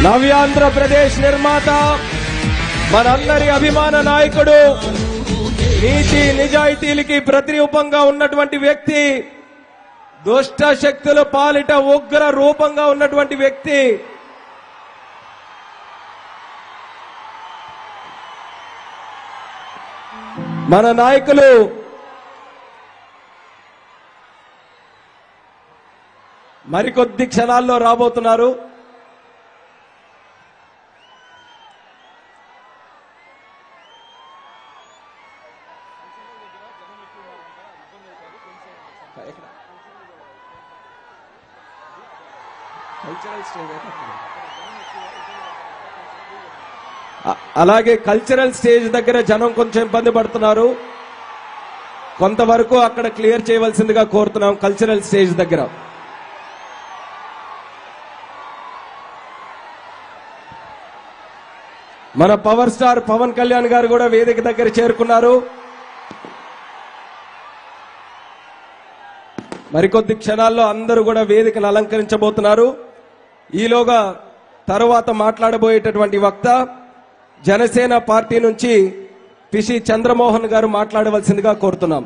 నవ్యాంధ్రప్రదేశ్ నిర్మాత మనందరి అభిమాన నాయకుడు నీతి నిజాయితీలకి ప్రతిరూపంగా ఉన్నటువంటి వ్యక్తి, దుష్ట శక్తుల పాలిట ఉగ్ర రూపంగా ఉన్నటువంటి వ్యక్తి, మన నాయకులు మరికొద్ది క్షణాల్లో రాబోతున్నారు. అలాగే కల్చరల్ స్టేజ్ దగ్గర జనం కొంచెం ఇబ్బంది పడుతున్నారు. కొంతవరకు అక్కడ క్లియర్ చేయవలసిందిగా కోరుతున్నాం. కల్చరల్ స్టేజ్ దగ్గర మన పవర్ స్టార్ పవన్ కళ్యాణ్ గారు కూడా వేదిక దగ్గర చేరుకున్నారు. మరికొద్ది క్షణాల్లో అందరూ కూడా వేదికను అలంకరించబోతున్నారు. ఈలోగా తరువాత మాట్లాడబోయేటటువంటి వక్త జనసేన పార్టీ నుంచి పిసి చంద్రమోహన్ గారు మాట్లాడవలసిందిగా కోరుతున్నాం.